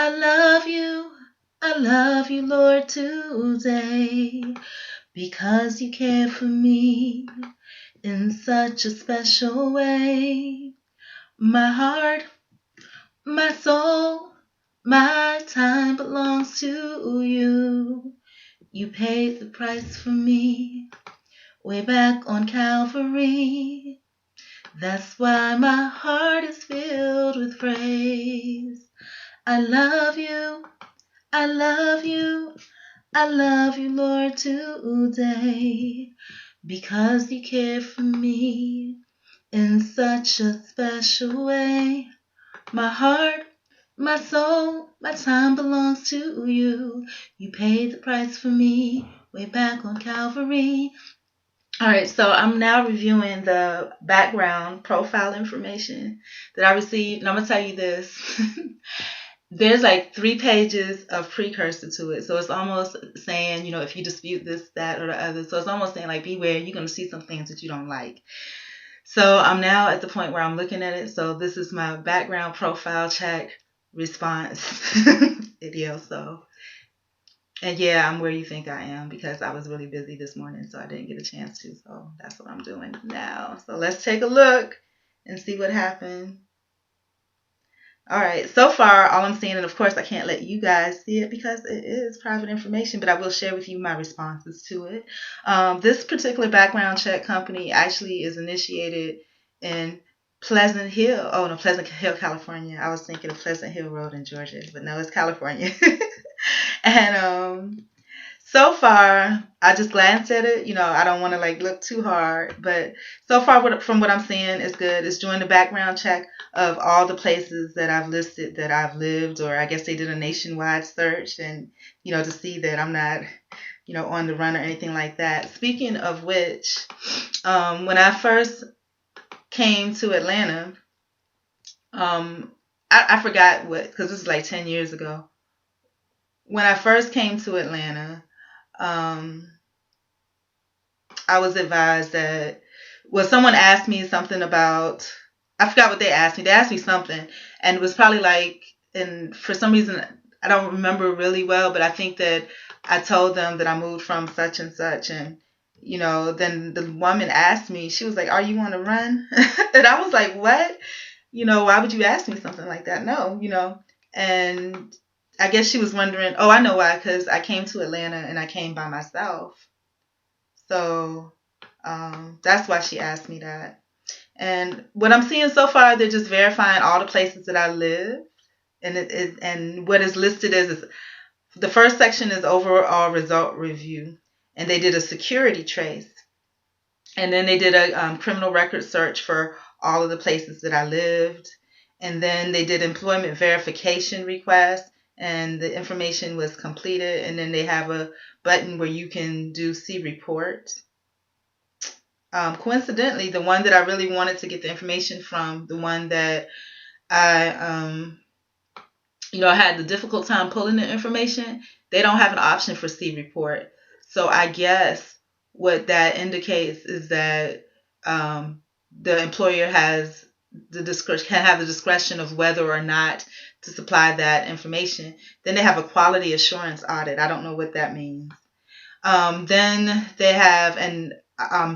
I love you, Lord, today, because you care for me in such a special way. My heart, my soul, my time belongs to you. You paid the price for me way back on Calvary. That's why my heart is filled with praise. I love you, I love you, I love you, Lord, today, because you care for me in such a special way. My heart, my soul, my time belongs to you. You paid the price for me way back on Calvary. All right, so I'm now reviewing the background profile information that I received, and I'm gonna tell you this. There's like 3 pages of precursor to it, so it's almost saying, if you dispute this, that, or the other. So it's almost saying like, beware, you're gonna see some things that you don't like. So I'm now at the point where I'm looking at it. So this is my background profile check response video. So, and yeah, I'm where you think I am because I was really busy this morning, so I didn't get a chance to. So that's what I'm doing now. So let's take a look and see what happened. All right, so far, all I'm seeing, and of course, I can't let you guys see it because it is private information, but I will share with you my responses to it. This particular background check company actually is initiated in Pleasant Hill. Oh, no, Pleasant Hill, California. I was thinking of Pleasant Hill Road in Georgia, but no, it's California. And so far, I just glanced at it. I don't want to like look too hard, but so far, from what I'm seeing, is good. It's doing the background check of all the places that I've listed that I've lived, or I guess they did a nationwide search, and to see that I'm not, on the run or anything like that. Speaking of which, when I first came to Atlanta, I forgot what, because this is like 10 years ago. When I first came to Atlanta, um, I was advised that, well, someone asked me something about, I forgot what they asked me. They asked me something, and it was probably like, and for some reason, I don't remember really well, but I think that I told them that I moved from such and such, and then the woman asked me, she was like, "Are you on the run?" And I was like, "What? Why would you ask me something like that?" No, and I guess she was wondering, oh, I know why, because I came to Atlanta and I came by myself. So that's why she asked me that. And what I'm seeing so far, they're just verifying all the places that I live. And what is listed is the first section is overall result review. And they did a security trace. And then they did a criminal record search for all of the places that I lived. And then they did employment verification requests, and the information was completed. And then they have a button where you can do see report. Coincidentally, the one that I really wanted to get the information from, the one that I, I had the difficult time pulling the information, they don't have an option for C report. So I guess what that indicates is that the employer has can have the discretion of whether or not to supply that information. Then they have a quality assurance audit. I don't know what that means. Then they have, and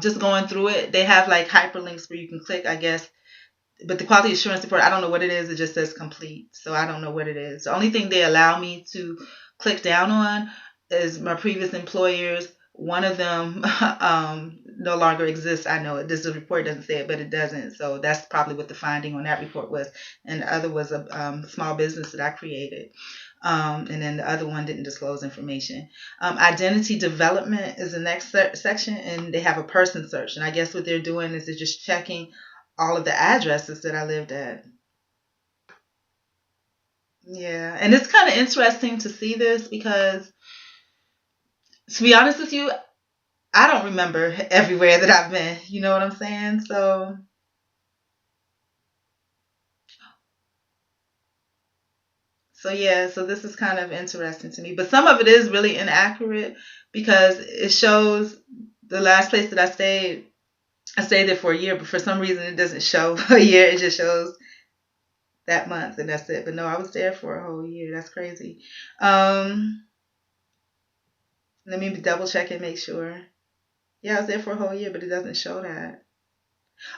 just going through it, they have like hyperlinks where you can click, I guess. But the quality assurance report, I don't know what it is. It just says complete. So I don't know what it is. The only thing they allow me to click down on is my previous employers. One of them no longer exists. I know it. This report doesn't say it, but it doesn't. So that's probably what the finding on that report was. And the other was a small business that I created. And then the other one didn't disclose information. Identity development is the next section, and they have a person search. And I guess what they're doing is they're just checking all of the addresses that I lived at. Yeah, and it's kind of interesting to see this because, to be honest with you, I don't remember everywhere that I've been. You know what I'm saying? So yeah, so this is kind of interesting to me. But some of it is really inaccurate because it shows the last place that I stayed there for a year, but for some reason it doesn't show a year. It just shows that month and that's it. But no, I was there for a whole year. That's crazy. Let me double check and make sure. Yeah, I was there for a whole year, but it doesn't show that.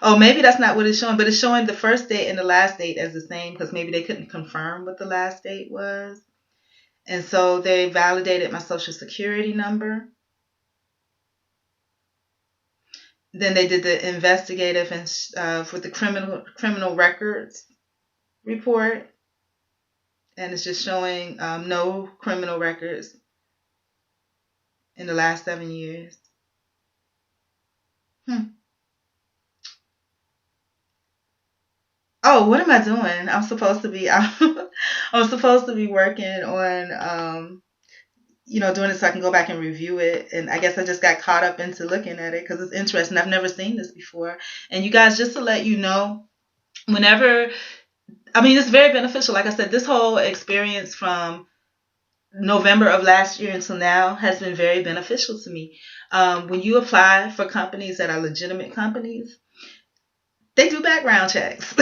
Oh, maybe that's not what it's showing, but it's showing the first date and the last date as the same because maybe they couldn't confirm what the last date was. And so they validated my social security number. Then they did the investigative and with the criminal records report, and it's just showing no criminal records in the last 7 years. Oh, what am I doing? I'm supposed to be I'm supposed to be working on doing it so I can go back and review it. And I guess I just got caught up into looking at it because it's interesting. I've never seen this before. And you guys, just to let you know, it's very beneficial. Like I said, this whole experience from November of last year until now has been very beneficial to me. When you apply for companies that are legitimate companies, they do background checks.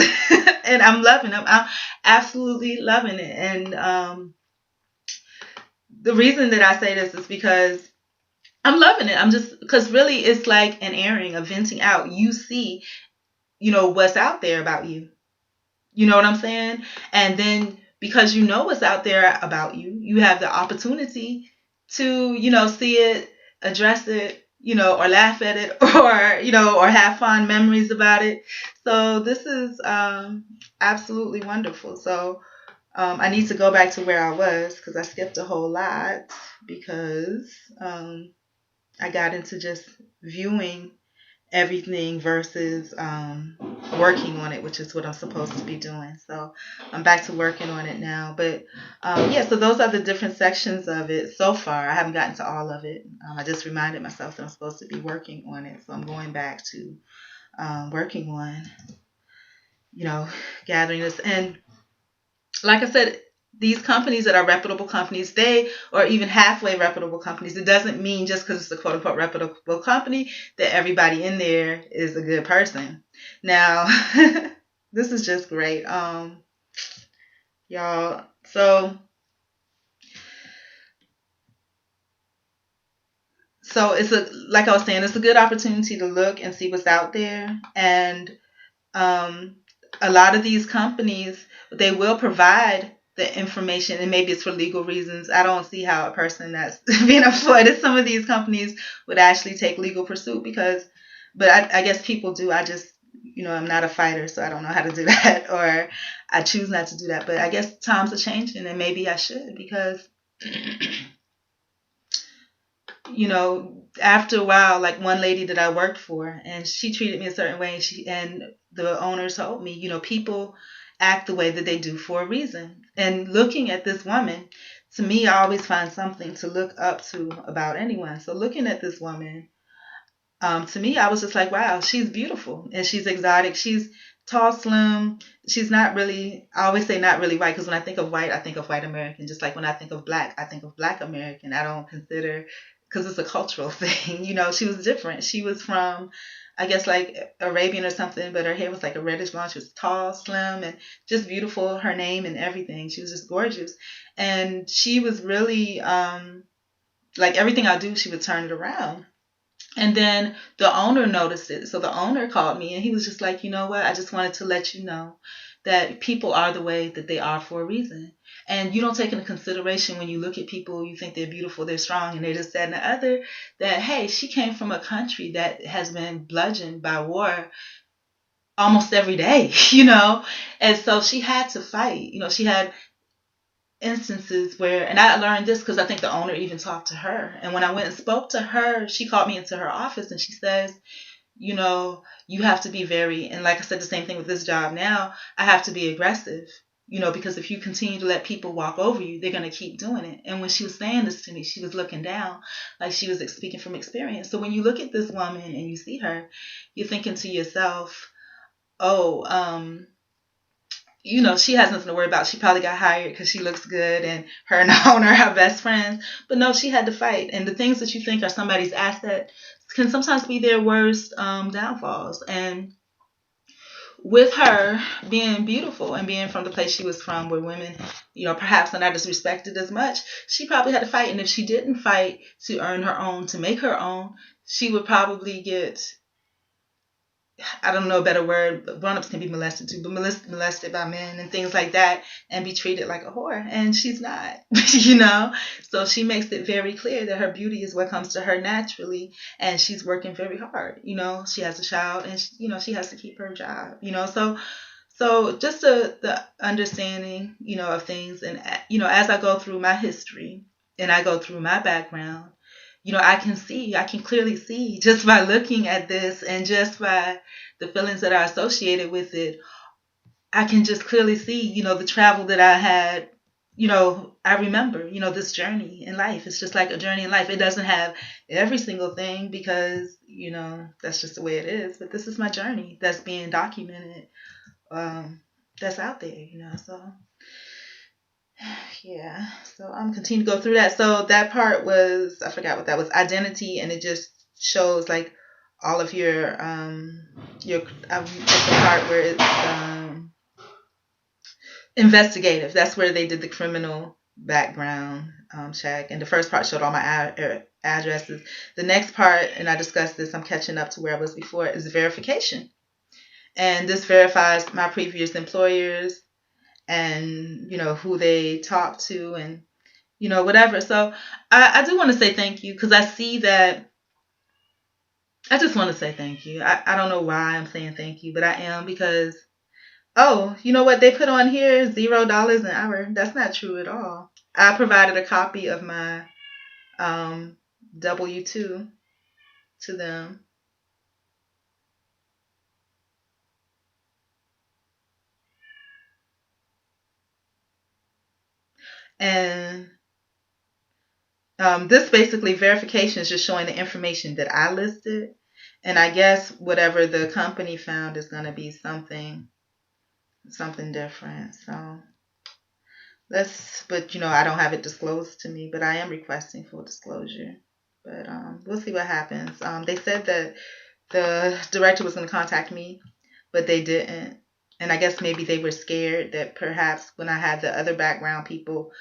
And I'm loving them. I'm absolutely loving it. And the reason that I say this is because I'm loving it. Because really it's like an airing, a venting out. You see, what's out there about you. You know what I'm saying? And then because you know what's out there about you, you have the opportunity to, see it, address it, or laugh at it, or have fond memories about it. So this is absolutely wonderful. So I need to go back to where I was because I skipped a whole lot because I got into just viewing everything versus working on it, which is what I'm supposed to be doing. So I'm back to working on it now. But so those are the different sections of it so far. I haven't gotten to all of it. I just reminded myself that I'm supposed to be working on it. So I'm going back to working on, gathering this. And like I said, these companies that are reputable companies, or even halfway reputable companies, it doesn't mean just because it's a quote unquote reputable company that everybody in there is a good person. Now, this is just great. Y'all. So like I was saying, it's a good opportunity to look and see what's out there. And a lot of these companies, they will provide the information, and maybe it's for legal reasons. I don't see how a person that's being employed at some of these companies would actually take legal pursuit but I guess people do. I just, I'm not a fighter, so I don't know how to do that, or I choose not to do that. But I guess times are changing, and maybe I should because, after a while, like one lady that I worked for, and she treated me a certain way, and the owner told me, people act the way that they do for a reason. And looking at this woman, to me, I always find something to look up to about anyone. So looking at this woman, to me, I was just like, wow, she's beautiful and she's exotic. She's tall, slim. She's not really, I always say not really white, because when I think of white, I think of white American. Just like when I think of black, I think of black American. I don't consider, because it's a cultural thing, she was different. She was from, I guess, like Arabian or something, but her hair was like a reddish blonde. She was tall, slim, and just beautiful. Her name and everything. She was just gorgeous. And she was really, like everything I do, she would turn it around. And then the owner noticed it. So the owner called me and he was just like, you know what? I just wanted to let you know that people are the way that they are for a reason. And you don't take into consideration when you look at people, you think they're beautiful, they're strong, and they're this, that, and the other, that, hey, she came from a country that has been bludgeoned by war almost every day, And so she had to fight. She had instances where, and I learned this because I think the owner even talked to her. And when I went and spoke to her, she called me into her office and she says, you have to be and like I said, the same thing with this job now, I have to be aggressive, because if you continue to let people walk over you, they're going to keep doing it. And when she was saying this to me, she was looking down like she was speaking from experience. So when you look at this woman and you see her, you're thinking to yourself, she has nothing to worry about. She probably got hired because she looks good and her and the owner are best friends. But no, she had to fight. And the things that you think are somebody's asset can sometimes be their worst downfalls. And with her being beautiful and being from the place she was from, where women, perhaps are not as respected as much, she probably had to fight. And if she didn't fight to earn her own, to make her own, she would probably get, I don't know a better word, but grown-ups can be molested too, but molested by men and things like that, and be treated like a whore. And she's not, So she makes it very clear that her beauty is what comes to her naturally, and she's working very hard. She has a child, and she has to keep her job. So just the understanding, of things, and as I go through my history and I go through my background, I can clearly see, just by looking at this and just by the feelings that are associated with it, I can just clearly see, the travel that I had. I remember, this journey in life. It's just like a journey in life. It doesn't have every single thing because, that's just the way it is. But this is my journey that's being documented, that's out there, so yeah. So I'm continuing to go through that. So that part was, I forgot what that was, identity, and it just shows like all of your the part where it's investigative. That's where they did the criminal background check, and the first part showed all my addresses. The next part, and I discussed this, I'm catching up to where I was before, is verification, and this verifies my previous employers and who they talk to, and whatever. So I do want to say thank you, because I see that. I just want to say thank you. I don't know why I'm saying thank you, but I am, because you know what they put on here, $0 an hour. That's not true at all. I provided a copy of my W-2 to them. And this basically verification is just showing the information that I listed. And I guess whatever the company found is going to be something different. So but I don't have it disclosed to me, but I am requesting full disclosure. But we'll see what happens. They said that the director was going to contact me, but they didn't. And I guess maybe they were scared that perhaps when I had the other background people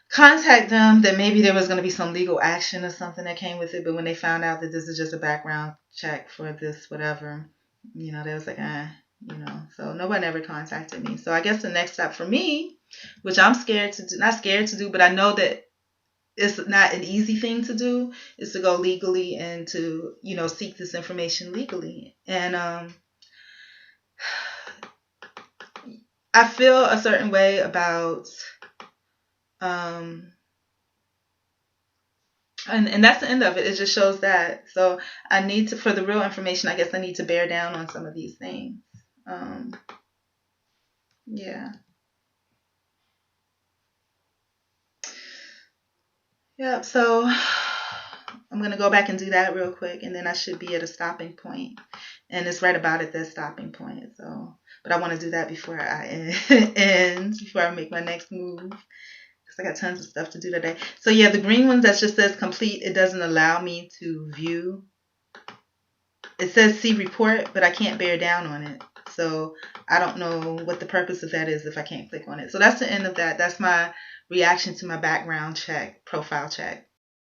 contact them, that maybe there was going to be some legal action or something that came with it. But when they found out that this is just a background check for this whatever, they was like, so no one ever contacted me. So I guess the next step for me, which I'm scared to do, not scared to do, but I know that it's not an easy thing to do, is to go legally and to, seek this information legally. And I feel a certain way about, and that's the end of it. It just shows that. So I need to, for the real information, I guess I need to bear down on some of these things. Yeah. Yep. So I'm going to go back and do that real quick, and then I should be at a stopping point. And it's right about at this stopping point. So, but I want to do that before I end, before I make my next move, because I got tons of stuff to do today. So yeah, the green one that just says complete, it doesn't allow me to view. It says see report, but I can't bear down on it. So I don't know what the purpose of that is if I can't click on it. So that's the end of that. That's my reaction to my background check, profile check.